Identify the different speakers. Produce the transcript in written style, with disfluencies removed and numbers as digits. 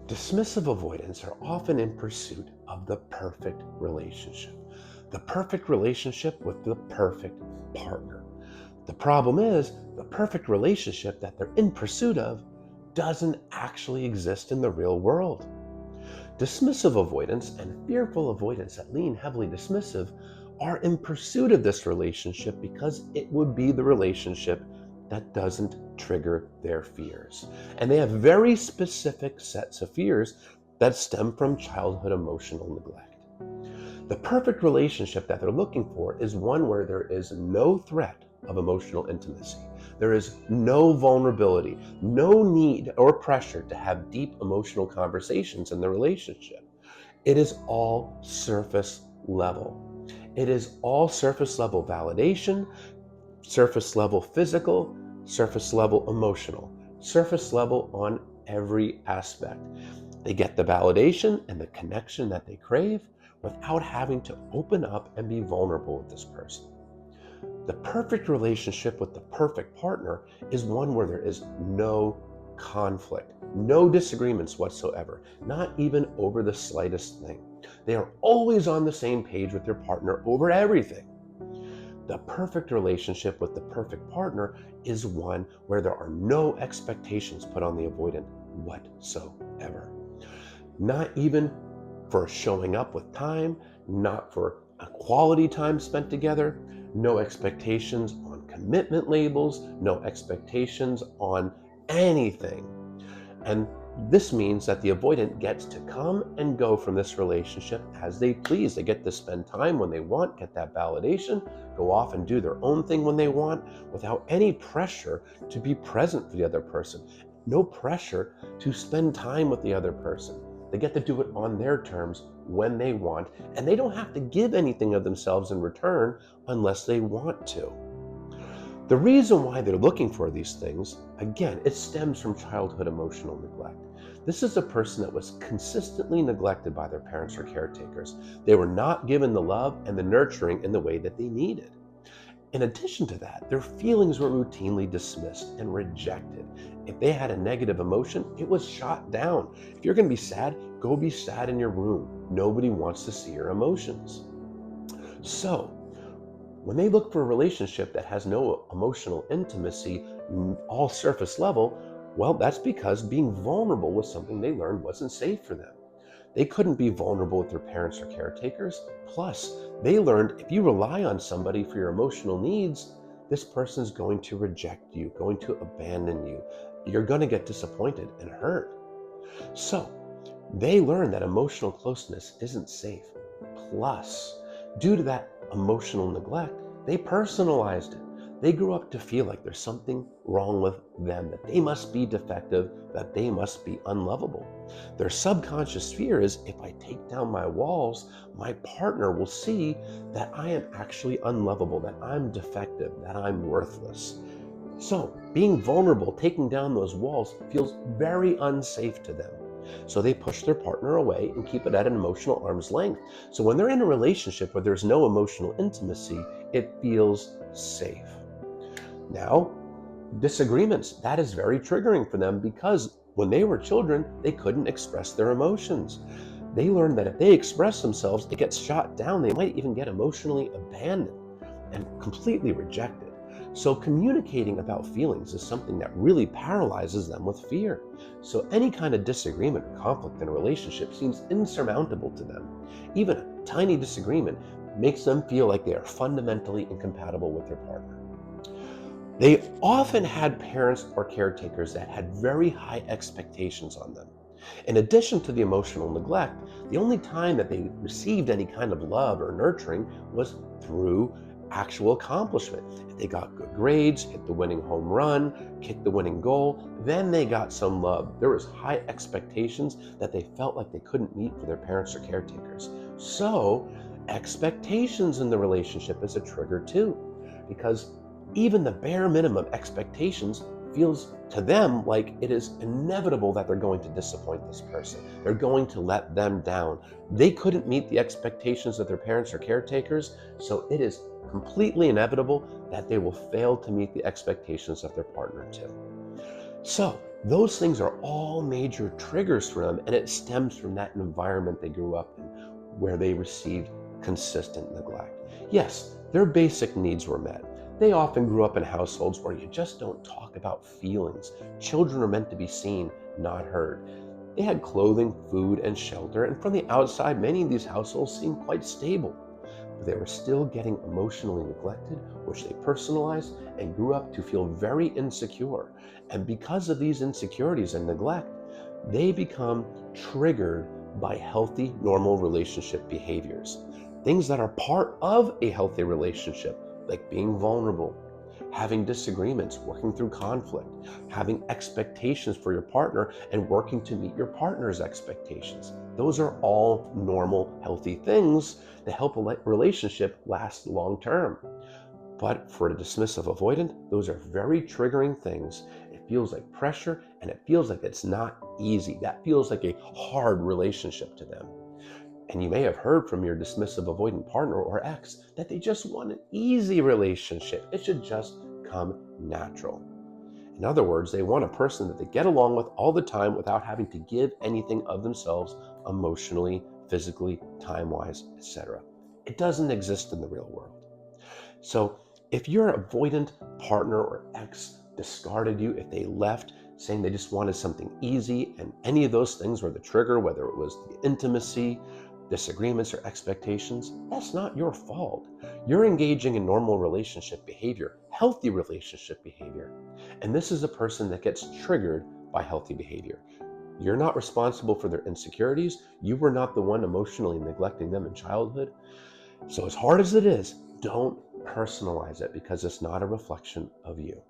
Speaker 1: Dismissive avoidants are often in pursuit of the perfect relationship. The perfect relationship with the perfect partner. The problem is, the perfect relationship that they're in pursuit of doesn't actually exist in the real world. Dismissive avoidance and fearful avoidance that lean heavily dismissive are in pursuit of this relationship because it would be the relationship that doesn't trigger their fears. And they have very specific sets of fears that stem from childhood emotional neglect. The perfect relationship that they're looking for is one where there is no threat of emotional intimacy. There is no vulnerability, no need or pressure to have deep emotional conversations in the relationship. It is all surface level. It is all surface level validation, surface level physical, surface level emotional, surface level on every aspect. They get the validation and the connection that they crave without having to open up and be vulnerable with this person. The perfect relationship with the perfect partner is one where there is no conflict, no disagreements whatsoever, not even over the slightest thing. They are always on the same page with their partner over everything. The perfect relationship with the perfect partner is one where there are no expectations put on the avoidant whatsoever. Not even for showing up with time, not for a quality time spent together, no expectations on commitment labels, no expectations on anything. And this means that the avoidant gets to come and go from this relationship as they please. They get to spend time when they want, get that validation, go off and do their own thing when they want without any pressure to be present for the other person. No pressure to spend time with the other person. They get to do it on their terms when they want, and they don't have to give anything of themselves in return unless they want to. The reason why they're looking for these things, again, it stems from childhood emotional neglect. This is a person that was consistently neglected by their parents or caretakers. They were not given the love and the nurturing in the way that they needed. In addition to that, their feelings were routinely dismissed and rejected. If they had a negative emotion, it was shot down. If you're going to be sad, go be sad in your room. Nobody wants to see your emotions. So, when they look for a relationship that has no emotional intimacy, all surface level, well, that's because being vulnerable was something they learned wasn't safe for them. They couldn't be vulnerable with their parents or caretakers. Plus, they learned if you rely on somebody for your emotional needs, this person's going to reject you, going to abandon you. You're going to get disappointed and hurt. So, they learned that emotional closeness isn't safe. Plus, due to that emotional neglect, they personalized it. They grew up to feel like there's something wrong with them, that they must be defective, that they must be unlovable. Their subconscious fear is if I take down my walls, my partner will see that I am actually unlovable, that I'm defective, that I'm worthless. So, being vulnerable, taking down those walls, feels very unsafe to them. So they push their partner away and keep it at an emotional arm's length. So when they're in a relationship where there's no emotional intimacy, it feels safe. Now, disagreements, that is very triggering for them because when they were children, they couldn't express their emotions. They learned that if they express themselves, it gets shot down. They might even get emotionally abandoned and completely rejected. So communicating about feelings is something that really paralyzes them with fear. So any kind of disagreement or conflict in a relationship seems insurmountable to them. Even a tiny disagreement makes them feel like they are fundamentally incompatible with their partner. They often had parents or caretakers that had very high expectations on them. In addition to the emotional neglect, the only time that they received any kind of love or nurturing was through actual accomplishment. If they got good grades, hit the winning home run, kicked the winning goal, then they got some love. There was high expectations that they felt like they couldn't meet for their parents or caretakers. So, expectations in the relationship is a trigger too, because even the bare minimum expectations feels to them like it is inevitable that they're going to disappoint this person. They're going to let them down. They couldn't meet the expectations of their parents or caretakers, so it is completely inevitable that they will fail to meet the expectations of their partner too. So those things are all major triggers for them, and it stems from that environment they grew up in where they received consistent neglect. Yes, their basic needs were met. They often grew up in households where you just don't talk about feelings. Children are meant to be seen, not heard. They had clothing, food, and shelter, and from the outside, many of these households seemed quite stable. But they were still getting emotionally neglected, which they personalized and grew up to feel very insecure. And because of these insecurities and neglect, they become triggered by healthy, normal relationship behaviors. Things that are part of a healthy relationship, like being vulnerable, having disagreements, working through conflict, having expectations for your partner, and working to meet your partner's expectations. Those are all normal, healthy things that help a relationship last long term. But for a dismissive avoidant, those are very triggering things. It feels like pressure and it feels like it's not easy. That feels like a hard relationship to them. And you may have heard from your dismissive avoidant partner or ex that they just want an easy relationship. It should just come natural. In other words, they want a person that they get along with all the time without having to give anything of themselves emotionally, physically, time-wise, etc. It doesn't exist in the real world. So if your avoidant partner or ex discarded you, if they left saying they just wanted something easy, and any of those things were the trigger, whether it was the intimacy, disagreements, or expectations, that's not your fault. You're engaging in normal relationship behavior, healthy relationship behavior. And this is a person that gets triggered by healthy behavior. You're not responsible for their insecurities. You were not the one emotionally neglecting them in childhood. So as hard as it is, don't personalize it because it's not a reflection of you.